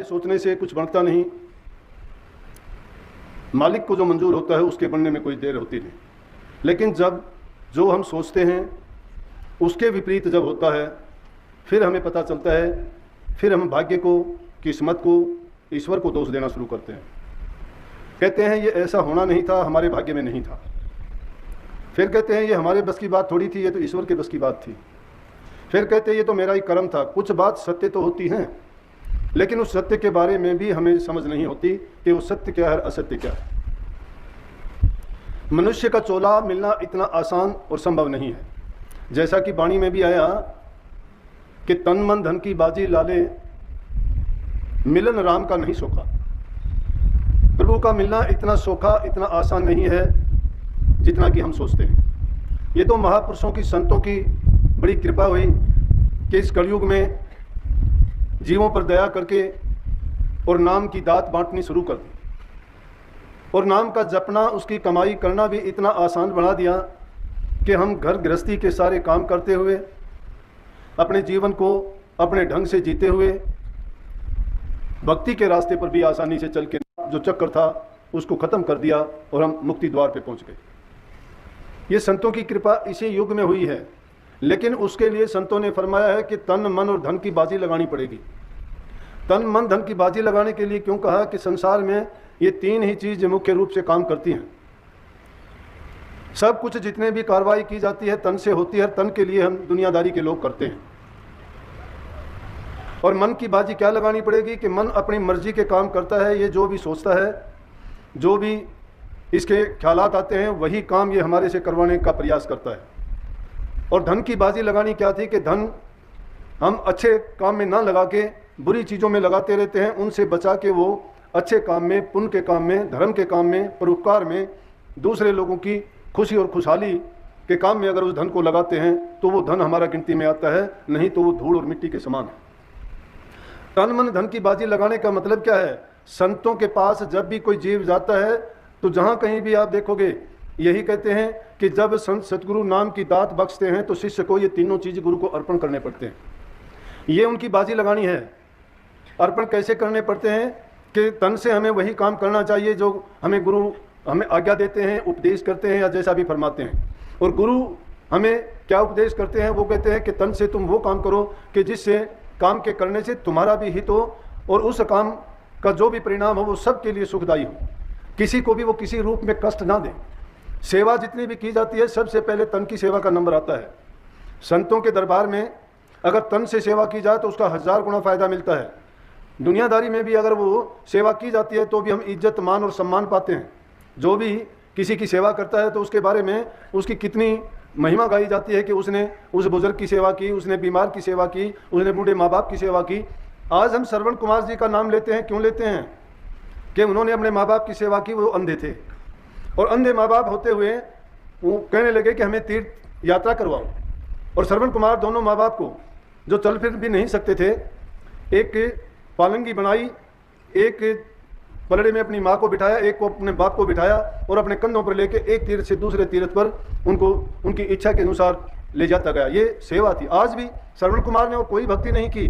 सोचने से कुछ बनता नहीं, मालिक को जो मंजूर होता है उसके बनने में कोई देर होती नहीं। लेकिन जब जो हम सोचते हैं उसके विपरीत जब होता है, फिर हमें पता चलता है, फिर हम भाग्य को, किस्मत को, ईश्वर को दोष देना शुरू करते हैं। कहते हैं ये ऐसा होना नहीं था, हमारे भाग्य में नहीं था। फिर कहते हैं ये हमारे बस की बात थोड़ी थी, ये तो ईश्वर के बस की बात थी। फिर कहते हैं ये तो मेरा ही कर्म था। कुछ बात सत्य तो होती हैं, लेकिन उस सत्य के बारे में भी हमें समझ नहीं होती कि वो सत्य क्या है, असत्य क्या है। मनुष्य का चोला मिलना इतना आसान और संभव नहीं है। जैसा कि वाणी में भी आया कि तन मन धन की बाजी लाले, मिलन राम का नहीं सोखा। प्रभु का मिलना इतना सोखा, इतना आसान नहीं है जितना कि हम सोचते हैं। ये तो महापुरुषों की, संतों की बड़ी कृपा हुई कि इस कलयुग में जीवों पर दया करके और नाम की दात बांटनी शुरू कर दी, और नाम का जपना, उसकी कमाई करना भी इतना आसान बना दिया कि हम घर गृहस्थी के सारे काम करते हुए, अपने जीवन को अपने ढंग से जीते हुए, भक्ति के रास्ते पर भी आसानी से चल के जो चक्कर था उसको ख़त्म कर दिया और हम मुक्ति द्वार पे पहुंच गए। ये संतों की कृपा इसी युग में हुई है, लेकिन उसके लिए संतों ने फरमाया है कि तन मन और धन की बाजी लगानी पड़ेगी। तन मन धन की बाजी लगाने के लिए क्यों कहा कि संसार में ये तीन ही चीज़ मुख्य रूप से काम करती हैं। सब कुछ जितने भी कार्रवाई की जाती है तन से होती है, तन के लिए हम दुनियादारी के लोग करते हैं। और मन की बाजी क्या लगानी पड़ेगी कि मन अपनी मर्जी के काम करता है। ये जो भी सोचता है, जो भी इसके ख्यालात आते हैं, वही काम ये हमारे से करवाने का प्रयास करता है। और धन की बाजी लगानी क्या थी कि धन हम अच्छे काम में ना लगा के बुरी चीज़ों में लगाते रहते हैं। उनसे बचा के वो अच्छे काम में, पुण्य के काम में, धर्म के काम में, परोपकार में, दूसरे लोगों की खुशी और खुशहाली के काम में अगर उस धन को लगाते हैं तो वो धन हमारा गिनती में आता है, नहीं तो वो धूल और मिट्टी के समान है। तन मन धन की बाजी लगाने का मतलब क्या है? संतों के पास जब भी कोई जीव जाता है तो जहाँ कहीं भी आप देखोगे यही कहते हैं कि जब संत सतगुरु नाम की दात बख्शते हैं तो शिष्य को ये तीनों चीज़ गुरु को अर्पण करने पड़ते हैं। ये उनकी बाजी लगानी है। अर्पण कैसे करने पड़ते हैं कि तन से हमें वही काम करना चाहिए जो हमें गुरु हमें आज्ञा देते हैं, उपदेश करते हैं या जैसा भी फरमाते हैं। और गुरु हमें क्या उपदेश करते हैं? वो कहते हैं कि तन से तुम वो काम करो कि जिससे काम के करने से तुम्हारा भी हित हो और उस काम का जो भी परिणाम हो वो सबके लिए सुखदायी हो, किसी को भी वो किसी रूप में कष्ट ना दे। सेवा जितनी भी की जाती है सबसे पहले तन की सेवा का नंबर आता है। संतों के दरबार में अगर तन से सेवा की जाए तो उसका 1000 गुना फ़ायदा मिलता है। दुनियादारी में भी अगर वो सेवा की जाती है तो भी हम इज्जत, मान और सम्मान पाते हैं। जो भी किसी की सेवा करता है तो उसके बारे में उसकी कितनी महिमा गाई जाती है कि उसने उस बुजुर्ग की सेवा की, उसने बीमार की सेवा की, उसने बूढ़े माँ बाप की सेवा की। आज हम श्रवण कुमार जी का नाम लेते हैं, क्यों लेते हैं? कि उन्होंने अपने माँ बाप की सेवा की। वो अंधे थे और अंधे माँ बाप होते हुए वो कहने लगे कि हमें तीर्थ यात्रा करवाओ। और श्रवण कुमार दोनों माँ बाप को, जो चल फिर भी नहीं सकते थे, एक पालंगी बनाई, एक पलड़े में अपनी माँ को बिठाया, एक को अपने बाप को बिठाया और अपने कंधों पर लेके एक तीर्थ से दूसरे तीर्थ पर उनको उनकी इच्छा के अनुसार ले जाता गया। ये सेवा थी। आज भी श्रवण कुमार ने और कोई भक्ति नहीं की,